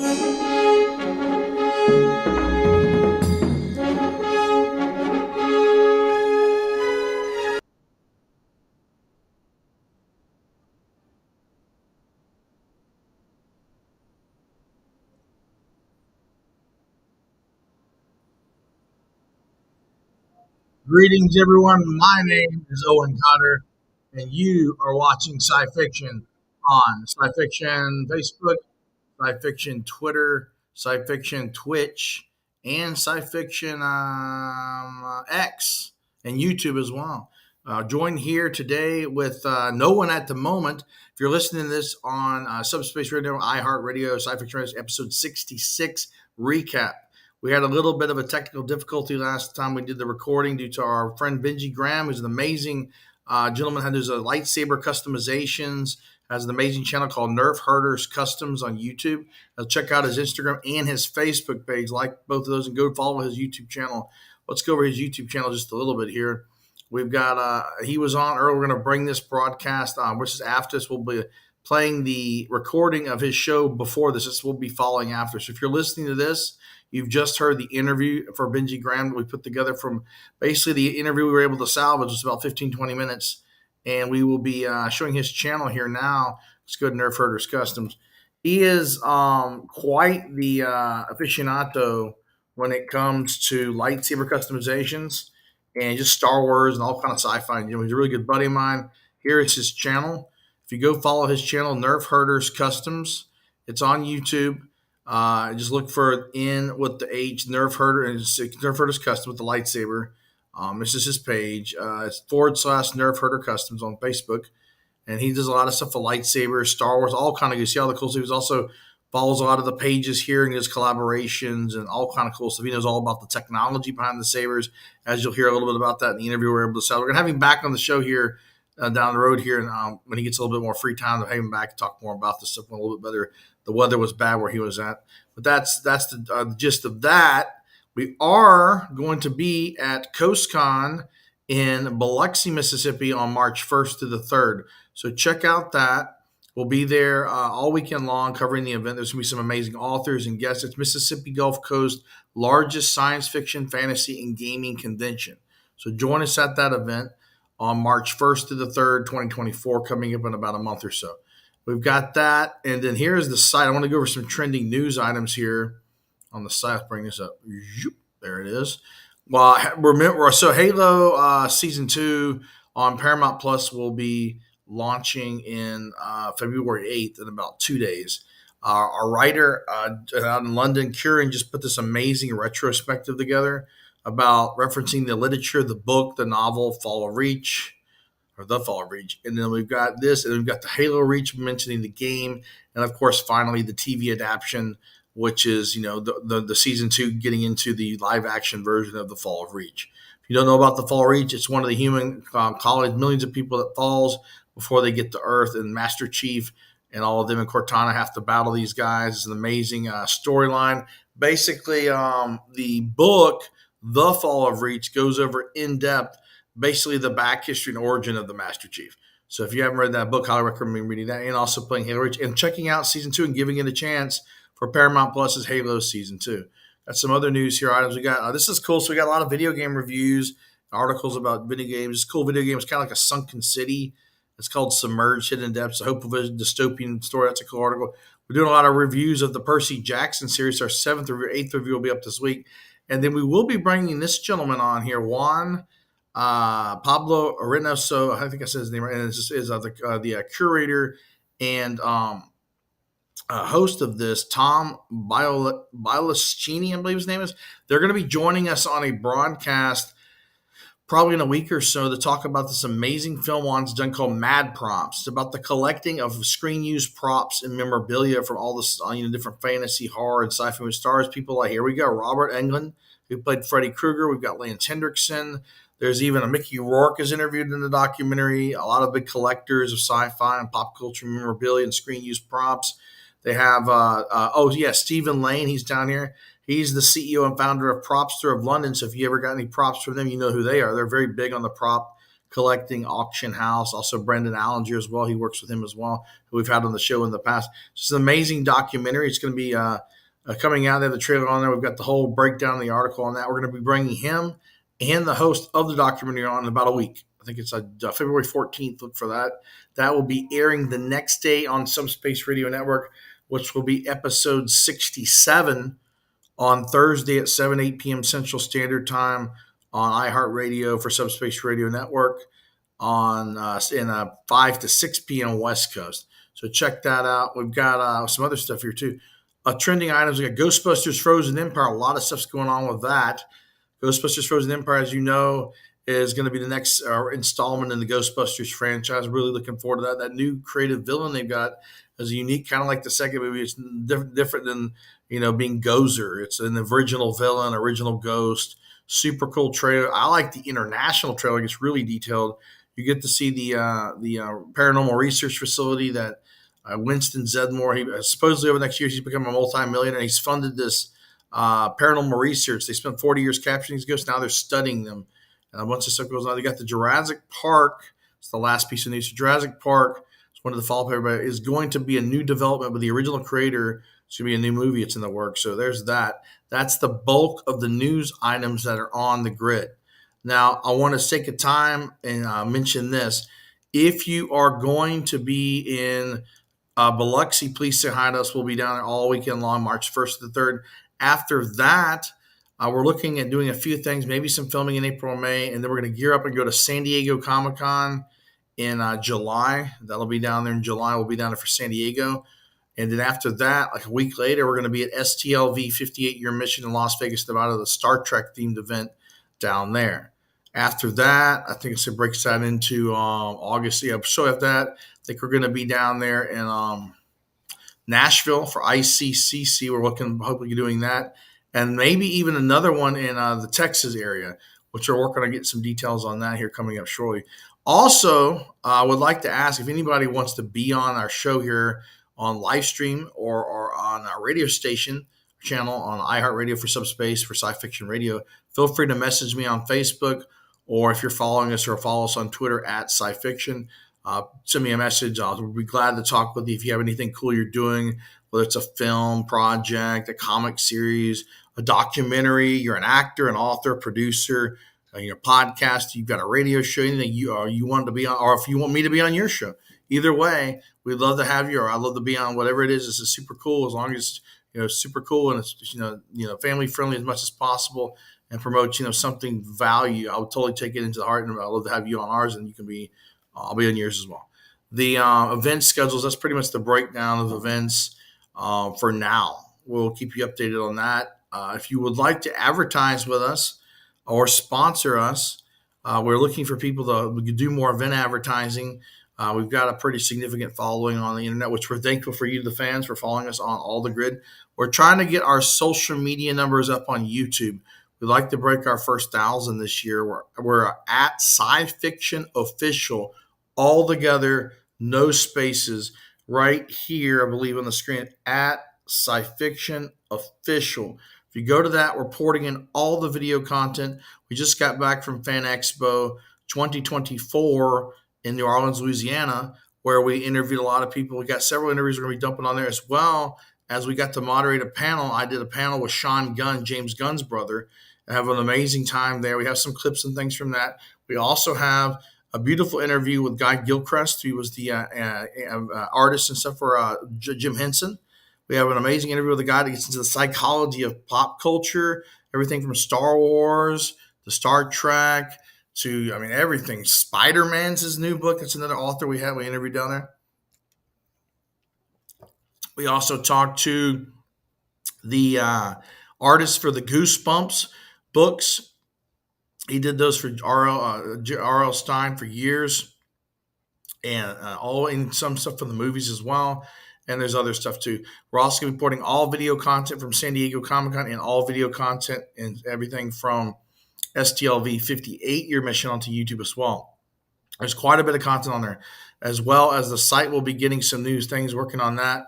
Greetings, everyone. My name is Owen Cotter, and you are watching Sci Fiction on Sci Fiction Facebook, Sci Fiction Twitter, Sci Fiction Twitch, and Sci Fiction X, and YouTube as well. Joined here today with no one at the moment. If you're listening to this on Subspace Radio, iHeartRadio, Sci Fiction Radio, episode 66 recap. We had a little bit of a technical difficulty last time we did the recording due to our friend Benji Graham, who's an amazing gentleman who does lightsaber customizations, has an amazing channel called Nerf Herders Customs on YouTube. Check out his Instagram and his Facebook page, like both of those, and go follow his YouTube channel. Let's go over his YouTube channel just a little bit here. We've got, he was on earlier. We're going to bring this broadcast on, which is after this. We'll be playing the recording of his show before this. This will be following after. So if you're listening to this, you've just heard the interview for Benji Graham that we put together from basically the interview we were able to salvage. It was about 15, 20 minutes. And we will be showing his channel here now. Let's go to Nerf Herders Customs. He is quite the aficionado when it comes to lightsaber customizations and just Star Wars and all kind of sci-fi. You know, he's a really good buddy of mine. Here is his channel. If you go follow his channel, Nerf Herders Customs, it's on YouTube. Just look for in with the H Nerf Herder and Nerf Herders Custom with the lightsaber. This is his page. It's / Nerf Herder Customs on Facebook, and he does a lot of stuff for lightsabers, Star Wars, all kind of. You see all the cool stuff. He also follows a lot of the pages here and his collaborations and all kind of cool stuff. He knows all about the technology behind the sabers, as you'll hear a little bit about that in the interview we're able to sell. We're gonna have him back on the show here down the road here, and when he gets a little bit more free time, to have him back and talk more about this stuff a little bit better. The weather was bad where he was at, but that's the gist of that. We are going to be at CoastCon in Biloxi, Mississippi on March 1st to the 3rd. So check out that. We'll be there all weekend long covering the event. There's going to be some amazing authors and guests. It's Mississippi Gulf Coast largest science fiction, fantasy, and gaming convention. So join us at that event on March 1st to the 3rd, 2024, coming up in about a month or so. We've got that. And then here's the site. I want to go over some trending news items here on the site. Let's bring this up. There it is. Well, remember, so Halo Season 2 on Paramount Plus will be launching in February 8th in about 2 days. Our writer out in London, Kieran, just put this amazing retrospective together about referencing the literature, the book, the novel, Fall of Reach, or The Fall of Reach. And then we've got this, and we've got the Halo Reach mentioning the game, and of course, finally, the TV adaptation, which is, you know, the season 2 getting into the live action version of The Fall of Reach. If you don't know about The Fall of Reach, it's one of the human colonies, millions of people that falls before they get to Earth, and Master Chief and all of them in Cortana have to battle these guys. It's an amazing storyline. Basically, the book, The Fall of Reach, goes over in depth basically the back history and origin of the Master Chief. So if you haven't read that book, I highly recommend reading that, and also playing Halo Reach and checking out season 2 and giving it a chance for Paramount Plus's Halo season 2. Got some other news here items. We got this is cool. So we got a lot of video game reviews, articles about video games. It's cool video game. It's kind of like a sunken city. It's called Submerged Hidden Depths, a hopeful dystopian story. That's a cool article. We're doing a lot of reviews of the Percy Jackson series. Our 7th review, 8th review will be up this week. And then we will be bringing this gentleman on here, Juan Pablo Arenoso. I think I said his name right. And this is the curator and host of this, Tom Bilaschini, I believe his name is. They're going to be joining us on a broadcast probably in a week or so to talk about this amazing film Juan's done called Mad Props. It's about the collecting of screen use props and memorabilia from all this, different fantasy, horror, and sci-fi stars. People like, here we go, Robert Englund, who played Freddy Krueger. We've got Lance Hendrickson. There's even a Mickey Rourke is interviewed in the documentary. A lot of big collectors of sci-fi and pop culture memorabilia and screen use props. They have, Stephen Lane. He's down here. He's the CEO and founder of Propster of London. So if you ever got any props from them, you know who they are. They're very big on the prop collecting auction house. Also, Brendan Allinger as well. He works with him as well, who we've had on the show in the past. It's an amazing documentary. It's going to be coming out. They have the trailer on there. We've got the whole breakdown of the article on that. We're going to be bringing him and the host of the documentary on in about a week. I think it's February 14th. Look for that. That will be airing the next day on Subspace Radio Network, which will be episode 67 on Thursday at 8 p.m. Central Standard Time on iHeartRadio for Subspace Radio Network on 5 to 6 p.m. West Coast. So check that out. We've got some other stuff here too. Trending items. We got Ghostbusters Frozen Empire. A lot of stuff's going on with that. Ghostbusters Frozen Empire, as you know, is going to be the next installment in the Ghostbusters franchise. Really looking forward to that. That new creative villain they've got is unique, kind of like the second movie. It's different than, being Gozer. It's an original villain, original ghost. Super cool trailer. I like the international trailer. It's really detailed. You get to see the paranormal research facility that Winston Zedmore, he supposedly over the next year, he's become a multi-millionaire. He's funded this paranormal research. They spent 40 years capturing these ghosts. Now they're studying them. And once this stuff goes on, they got the Jurassic Park. It's the last piece of news. Jurassic Park, it's one of the follow-up everybody, is going to be a new development with the original creator. It's going to be a new movie. It's in the works. So there's that. That's the bulk of the news items that are on the grid. Now, I want to take a time and mention this. If you are going to be in Biloxi, please say hi to us. We'll be down there all weekend long, March 1st to the 3rd. After that, we're looking at doing a few things, maybe some filming in April or May, and then we're going to gear up and go to San Diego Comic-Con in July. That'll be down there in July. We'll be down there for San Diego. And then after that, like a week later, we're going to be at STLV 58-year mission in Las Vegas, Nevada, the Star Trek-themed event down there. After that, I think it's going to break that into August. Yeah, so after that, I think we're going to be down there in Nashville for ICCC. We're hopefully doing that. And maybe even another one in the Texas area, which we're working on getting some details on that here coming up shortly. Also, I would like to ask if anybody wants to be on our show here on live stream or on our radio station channel on iHeartRadio for Subspace for Sci Fiction Radio. Feel free to message me on Facebook, or if you're following us or follow us on Twitter at SciFiction, send me a message. I'll be glad to talk with you if you have anything cool you're doing, whether it's a film project, a comic series, a documentary, you're an actor, an author, producer, your podcast, you've got a radio show, anything you want to be on, or if you want me to be on your show. Either way, we'd love to have you, or I'd love to be on whatever it is. This is super cool, as long as it's super cool and it's family friendly as much as possible and promote something value. I would totally take it into the heart, and I'd love to have you on ours, and you can be. I'll be on yours as well. The event schedules, that's pretty much the breakdown of events for now. We'll keep you updated on that. If you would like to advertise with us or sponsor us, we're looking for people to do more event advertising. We've got a pretty significant following on the internet, which we're thankful for you, the fans, for following us on all the grid. We're trying to get our social media numbers up on YouTube. We'd like to break our first 1,000 this year. We're at Sci-Fiction Official, all together, no spaces, right here, I believe, on the screen, at Sci-Fiction Official. If you go to that, we're porting in all the video content. We just got back from Fan Expo 2024 in New Orleans, Louisiana, where we interviewed a lot of people. We got several interviews we're going to be dumping on there, as well as we got to moderate a panel. I did a panel with Sean Gunn, James Gunn's brother. I have an amazing time there. We have some clips and things from that. We also have a beautiful interview with Guy Gilchrist, who was the artist and stuff for Jim Henson. We have an amazing interview with a guy that gets into the psychology of pop culture, everything from Star Wars to Star Trek to, everything. Spider-Man's his new book. That's another author we interviewed down there. We also talked to the artist for the Goosebumps books. He did those for R.L. Stein for years, and all in some stuff for the movies as well. And there's other stuff too. We're also going to be reporting all video content from San Diego Comic-Con and all video content and everything from STLV 58-year mission onto YouTube as well. There's quite a bit of content on there, as well as the site will be getting some new things, working on that.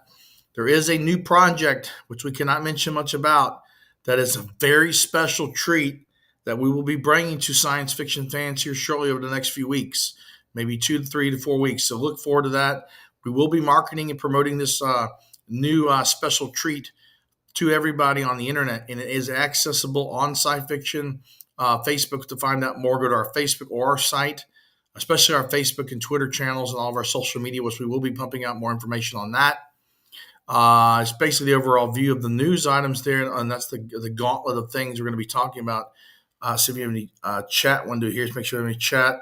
There is a new project, which we cannot mention much about, that is a very special treat that we will be bringing to science fiction fans here shortly over the next few weeks, maybe 2 to 3 to 4 weeks. So look forward to that. We will be marketing and promoting this new special treat to everybody on the internet, and it is accessible on Sci Fiction Facebook. To find out more, go to our Facebook or our site, especially our Facebook and Twitter channels and all of our social media, which we will be pumping out more information on that. It's basically the overall view of the news items there, and that's the gauntlet of things we're going to be talking about. So if you have any chat window here, make sure you have any chat.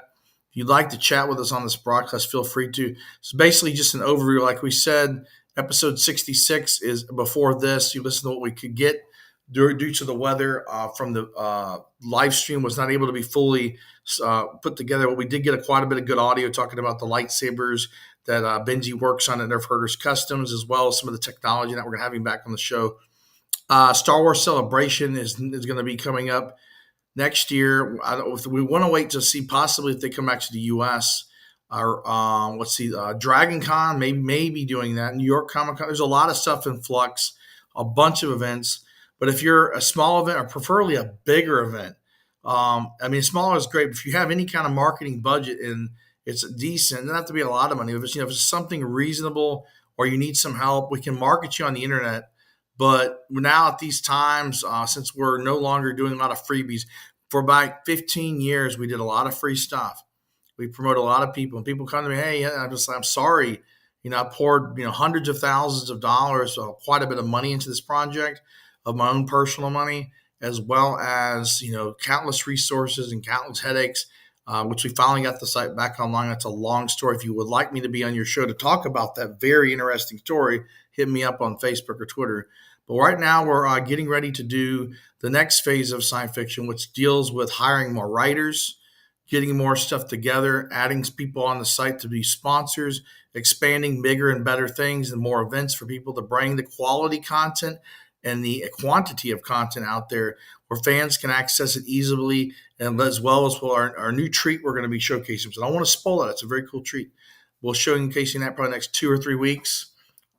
If you'd like to chat with us on this broadcast, feel free to. It's basically just an overview. Like we said, episode 66 is before this. You listen to what we could get due to the weather from the live stream was not able to be fully put together. But we did get quite a bit of good audio talking about the lightsabers that Benji works on at Nerf Herders Customs, as well as some of the technology that we're having back on the show. Star Wars Celebration is going to be coming up next year. We want to wait to see possibly if they come back to the U.S. or let's see, Dragon Con may be doing that. New York Comic Con. There's a lot of stuff in flux, a bunch of events. But if you're a small event or preferably a bigger event, smaller is great. But if you have any kind of marketing budget and it's decent, it doesn't have to be a lot of money. If it's something reasonable or you need some help, we can market you on the internet. But now at these times, since we're no longer doing a lot of freebies, for about 15 years, we did a lot of free stuff. We promote a lot of people, and people come to me, hey, I'm sorry. I poured, hundreds of thousands of dollars, quite a bit of money into this project of my own personal money, as well as, countless resources and countless headaches, which we finally got the site back online. That's a long story. If you would like me to be on your show to talk about that very interesting story, hit me up on Facebook or Twitter. But right now we're getting ready to do the next phase of science fiction, which deals with hiring more writers, getting more stuff together, adding people on the site to be sponsors, expanding bigger and better things and more events for people to bring the quality content and the quantity of content out there where fans can access it easily, and as well as our new treat we're going to be showcasing. So I don't want to spoil it. It's a very cool treat. We'll show you casing that probably next 2 or 3 weeks.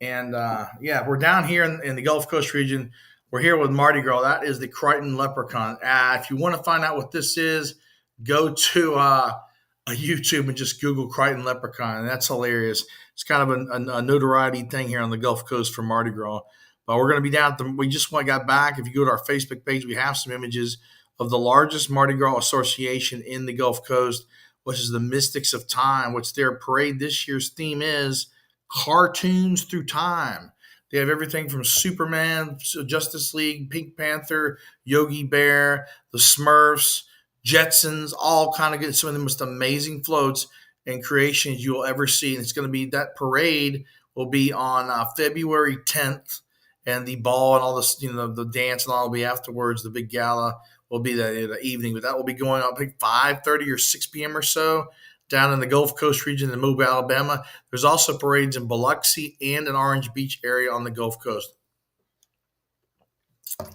And we're down here in the Gulf Coast region. We're here with Mardi Gras. That is the Crichton Leprechaun. If you want to find out what this is, go to a YouTube and just Google Crichton Leprechaun. And that's hilarious. It's kind of a notoriety thing here on the Gulf Coast for Mardi Gras. But we're going to be down we just got back. If you go to our Facebook page, we have some images of the largest Mardi Gras association in the Gulf Coast, which is the Mystics of Time, which their parade this year's theme is cartoons through time. They have everything from Superman, Justice League, Pink Panther, Yogi Bear, the Smurfs, Jetsons, all kind of get some of the most amazing floats and creations you will ever see. And it's going to be, that parade will be on February 10th. And the ball and all this, the dance and all will be afterwards. The big gala will be the evening, but that will be going on like 5:30 or 6 p.m. or so down in the Gulf Coast region in Mobile, Alabama. There's also parades in Biloxi and an Orange Beach area on the Gulf Coast.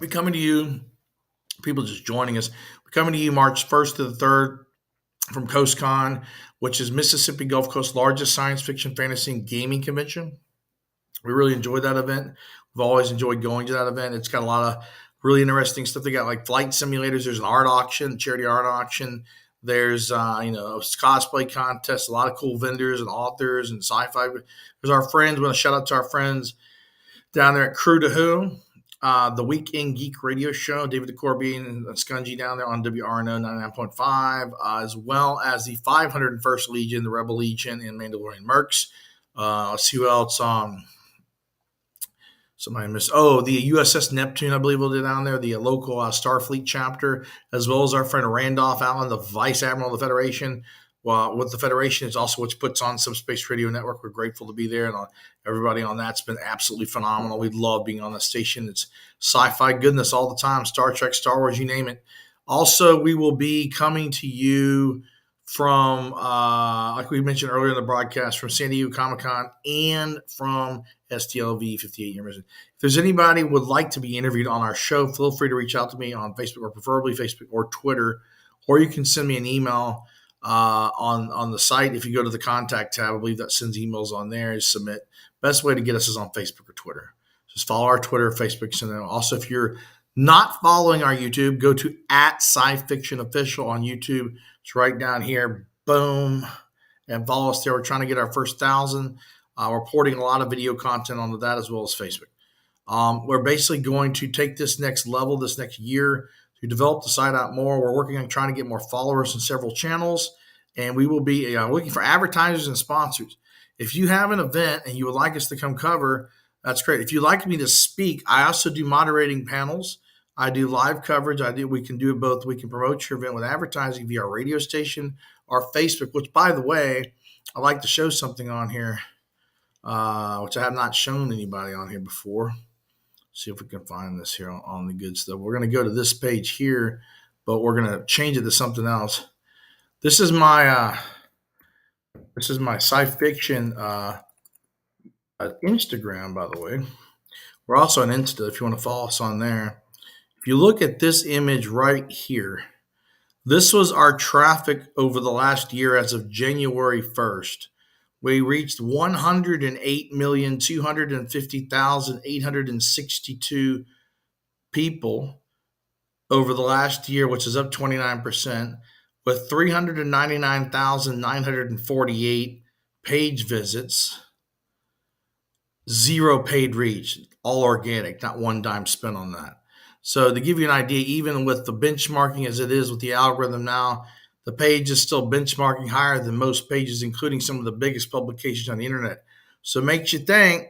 We're coming to you, people just joining us. We're coming to you March 1st to the 3rd from CoastCon, which is Mississippi Gulf Coast's largest science fiction, fantasy, and gaming convention. We really enjoyed that event. We've always enjoyed going to that event. It's got a lot of really interesting stuff. They got like flight simulators. There's an art auction, charity art auction. There's, cosplay contests, a lot of cool vendors and authors and sci-fi. There's our friends. We want to shout out to our friends down there at Crew to Who, the Weekend Geek Radio Show, David DeCorby and Scungy down there on WRNO 99.5, as well as the 501st Legion, the Rebel Legion, and Mandalorian Mercs. Let's see who else. Somebody missed. Oh, the USS Neptune, I believe, will be down there. The local Starfleet chapter, as well as our friend Randolph Allen, the Vice Admiral of the Federation. Well, with the Federation, it's also which puts on Subspace Radio Network. We're grateful to be there, and everybody on that's been absolutely phenomenal. We love being on the station. It's sci-fi goodness all the time. Star Trek, Star Wars, you name it. Also, we will be coming to you from, like we mentioned earlier in the broadcast, from San Diego Comic-Con and from STLV 58 Year Mission. If there's anybody who would like to be interviewed on our show, feel free to reach out to me on Facebook, or preferably Facebook or Twitter, or you can send me an email on the site. If you go to the contact tab, I believe that sends emails on there. Is submit. Best way to get us is on Facebook or Twitter. Just follow our Twitter, Facebook. And also, if you're not following our YouTube, go to at sci-fiction official on YouTube. It's right down here. Boom. And follow us there. We're trying to get our first 1,000. We're porting a lot of video content onto that as well as Facebook. We're basically going to take this next level, this next year, to develop the site out more. We're working on trying to get more followers in several channels, and we will be looking for advertisers and sponsors. If you have an event and you would like us to come cover, that's great. If you'd like me to speak, I also do moderating panels. I do live coverage. We can do it both. We can promote your event with advertising via our radio station or Facebook, which, by the way, I'd like to show something on here, which I have not shown anybody on here before. See if we can find this here on the good stuff. We're going to go to this page here, but we're going to change it to something else. This is my sci fiction Instagram, by the way. We're also on Insta if you want to follow us on there. If you look at this image right here, this was our traffic over the last year as of January 1st. We reached 108,250,862 people over the last year, which is up 29%, with 399,948 page visits, 0 paid reach, all organic, not one dime spent on that. So to give you an idea, even with the benchmarking as it is with the algorithm now, the page is still benchmarking higher than most pages, including some of the biggest publications on the internet. So it makes you think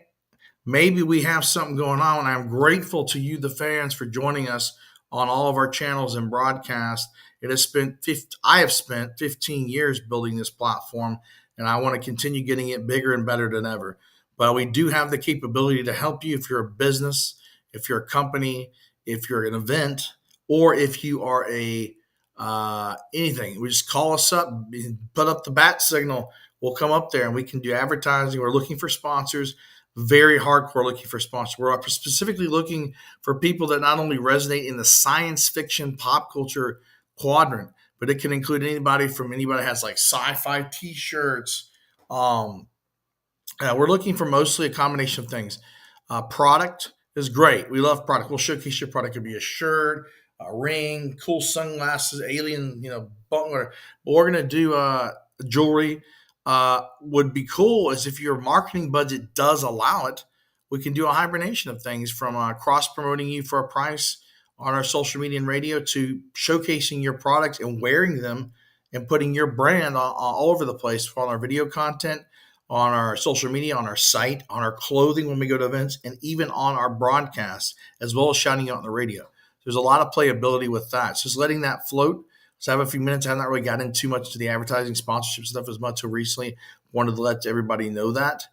maybe we have something going on. And I'm grateful to you, the fans, for joining us on all of our channels and broadcasts. I have spent 15 years building this platform, and I want to continue getting it bigger and better than ever. But we do have the capability to help you if you're a business, if you're a company, if you're an event, or if you are anything. We just call us up, put up the bat signal. We'll come up there and we can do advertising. We're looking for sponsors, very hardcore looking for sponsors. We're specifically looking for people that not only resonate in the science fiction pop culture quadrant, but it can include anybody that has like sci-fi t-shirts. We're looking for mostly a combination of things. Product is great. We love product. We'll showcase your product. It could be a shirt, a ring, cool sunglasses, alien, butler. But we're going to do jewelry. Would be cool is if your marketing budget does allow it, we can do a hibernation of things from cross promoting you for a price on our social media and radio to showcasing your products and wearing them and putting your brand all over the place on our video content, on our social media, on our site, on our clothing when we go to events, and even on our broadcasts, as well as shouting out on the radio. There's a lot of playability with that. So just letting that float. So I have a few minutes. I have not really gotten too much to the advertising sponsorship stuff as much so recently. Wanted to let everybody know that.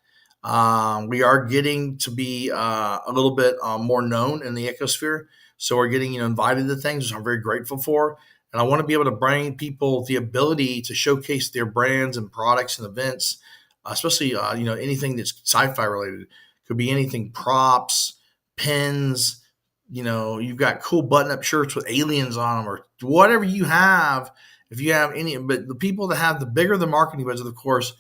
We are getting to be a little bit more known in the ecosphere. So we're getting invited to things, which I'm very grateful for. And I want to be able to bring people the ability to showcase their brands and products and events, especially anything that's sci-fi related. Could be anything, props, pins. You've got cool button-up shirts with aliens on them, or whatever you have. If you have any, but the people that have the bigger the marketing budget, of course,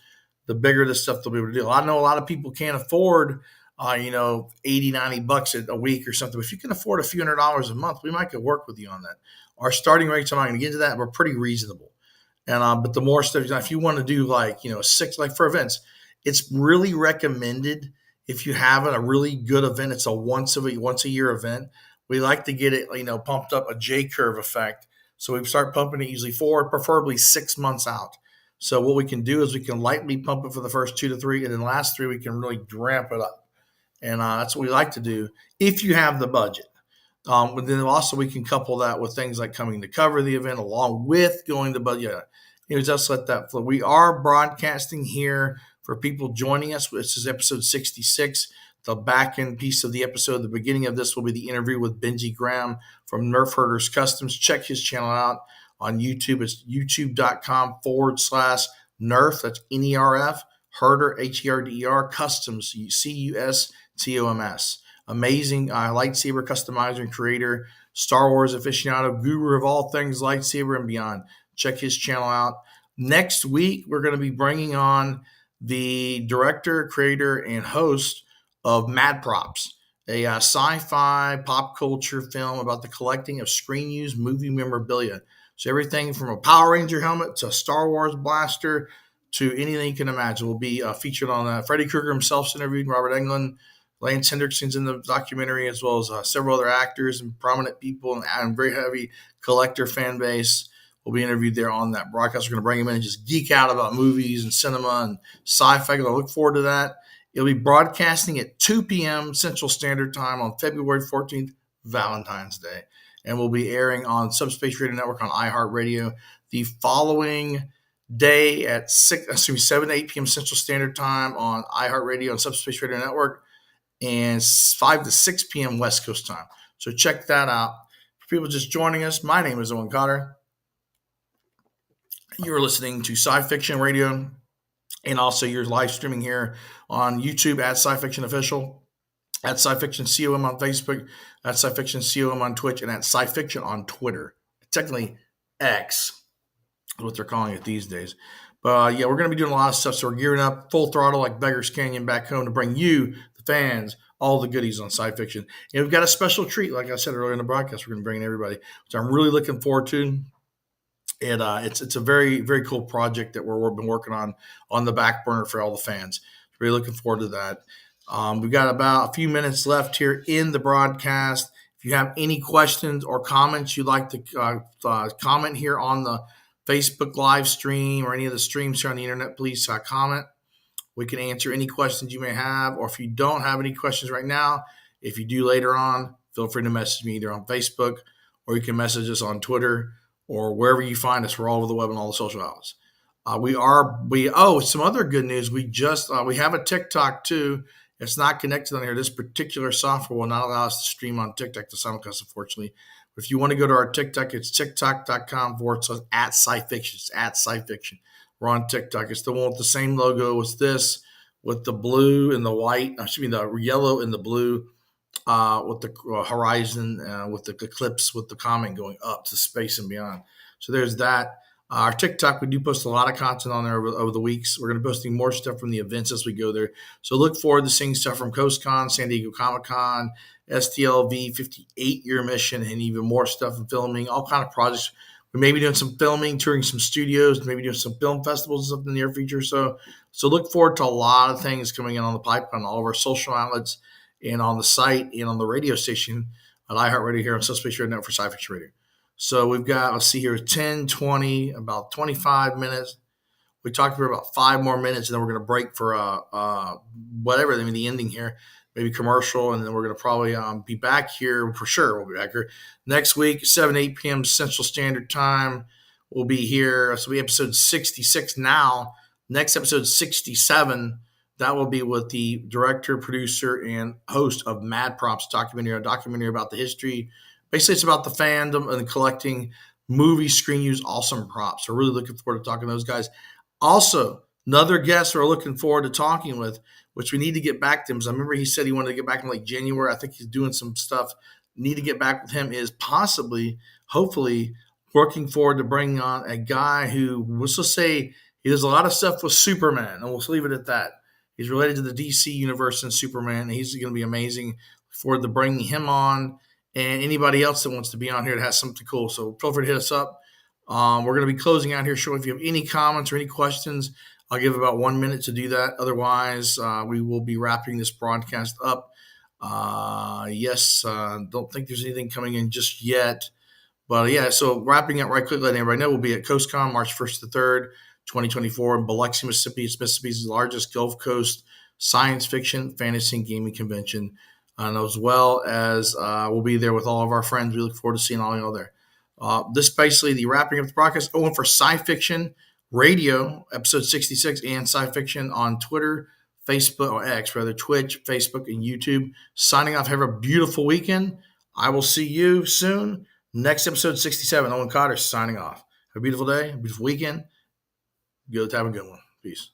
the bigger the stuff they'll be able to do. I know a lot of people can't afford, $80-$90 a week or something. But if you can afford a few $100s a month, we might could work with you on that. Our starting rates, I'm not going to get into that, we're pretty reasonable. And but the more stuff, if you want to do for events, it's really recommended. If you have a really good event, it's a once a year event. We like to get it, pumped up a J curve effect. So we start pumping it usually preferably 6 months out. So what we can do is we can lightly pump it for the first 2 to 3, and then the last 3 we can really ramp it up. And that's what we like to do if you have the budget. But then also we can couple that with things like coming to cover the event along with going to budget. Just let that flow. We are broadcasting here for people joining us. This is episode 66. The back end piece of the episode, the beginning of this will be the interview with Benji Graham from Nerf Herders Customs. Check his channel out on YouTube. It's youtube.com/Nerf. That's NERF. Herder, HERDER, Customs, CUSTOMS. Amazing lightsaber customizer and creator, Star Wars aficionado, guru of all things lightsaber and beyond. Check his channel out. Next week, we're going to be bringing on the director, creator, and host of Mad Props. a sci-fi pop culture film about the collecting of screen-used movie memorabilia. So everything from a Power Ranger helmet to a Star Wars blaster to anything you can imagine will be featured on Freddy Krueger himself's interviewed, Robert Englund, Lance Hendrickson's in the documentary, as well as several other actors and prominent people and very heavy collector fan base will be interviewed there on that broadcast. We're going to bring them in and just geek out about movies and cinema and sci-fi. I look forward to that. It'll be broadcasting at 2 p.m. Central Standard Time on February 14th, Valentine's Day, and will be airing on Subspace Radio Network on iHeartRadio the following day at 7 to 8 p.m. Central Standard Time on iHeartRadio and Subspace Radio Network, and 5 to 6 p.m. West Coast time. So check that out. For people just joining us, my name is Owen Cotter. You're listening to Sci-Fiction Radio, and also you're live streaming here on YouTube at Sci-Fiction Official, at Sci-Fiction COM on Facebook, at Sci-Fiction COM on Twitch, and at Sci-Fiction on Twitter. Technically X is what they're calling it these days. But yeah, we're going to be doing a lot of stuff, so we're gearing up full throttle like Beggars Canyon back home to bring you, the fans, all the goodies on Sci-Fiction. And we've got a special treat, like I said earlier in the broadcast, we're going to bring in everybody, which I'm really looking forward to. And it's a very, very cool project that we've been working on the back burner for all the fans. Really looking forward to that. We've got about a few minutes left here in the broadcast. If you have any questions or comments you'd like to comment here on the Facebook live stream or any of the streams here on the internet, please comment. We can answer any questions you may have, or if you don't have any questions right now, if you do later on, feel free to message me either on Facebook or you can message us on Twitter or wherever you find us. We're all over the web and all the social outlets. Some other good news. We have a TikTok too. It's not connected on here. This particular software will not allow us to stream on TikTok to simulcast, unfortunately. But if you want to go to our TikTok, it's tiktok.com/at sci-fiction. It's at sci-fiction. We're on TikTok. It's the one with the same logo as this, with the blue and the white, the yellow and the blue, with the horizon, with the eclipse, with the comet going up to space and beyond. So there's that. Our TikTok, we do post a lot of content on there over the weeks. We're going to be posting more stuff from the events as we go there. So look forward to seeing stuff from CoastCon, San Diego Comic-Con, STLV 58-year mission, and even more stuff in filming, all kind of projects. We may be doing some filming, touring some studios, maybe doing some film festivals and stuff in the near future. So look forward to a lot of things coming in on the pipeline, all of our social outlets, and on the site, and on the radio station at iHeartRadio here on Subspace Radio Network for Sci-Fiction Radio. So we've got, let's see here, 10, 20, about 25 minutes. We talked for about 5 more minutes, and then we're going to break for the ending here, maybe commercial, and then we're going to probably be back here for sure. We'll be back here next week, 7 to 8 p.m. Central Standard Time. We'll be here. This will be episode 66 now. Next episode 67. That will be with the director, producer, and host of Mad Props documentary, a documentary about the history. Basically, it's about the fandom and collecting movie screen use awesome props. So really looking forward to talking to those guys. Also, another guest we're looking forward to talking with, which we need to get back to him. So I remember he said he wanted to get back in like January. I think he's doing some stuff. Need to get back with him is possibly, hopefully, working forward to bringing on a guy who, let's just say, he does a lot of stuff with Superman, and we'll leave it at that. He's related to the DC universe and Superman, and he's going to be amazing. Look forward to bringing him on, and anybody else that wants to be on here that has something cool. So feel free to hit us up. We're going to be closing out here shortly. If you have any comments or any questions, I'll give about 1 minute to do that. Otherwise, we will be wrapping this broadcast up. Don't think there's anything coming in just yet. But yeah, so wrapping up right quick, letting everybody know, we'll be at CoastCon March 1st to 3rd, 2024 in Biloxi, Mississippi. It's Mississippi's largest Gulf Coast science fiction, fantasy, and gaming convention. And as well as we'll be there with all of our friends. We look forward to seeing all y'all there. This basically the wrapping up the broadcast. Owen for Sci-Fiction Radio, episode 66, and Sci-Fiction on Twitter, Facebook, or X, rather, Twitch, Facebook, and YouTube. Signing off. Have a beautiful weekend. I will see you soon. Next episode 67. Owen Cotter signing off. Have a beautiful day, a beautiful weekend. Go have a good one. Peace.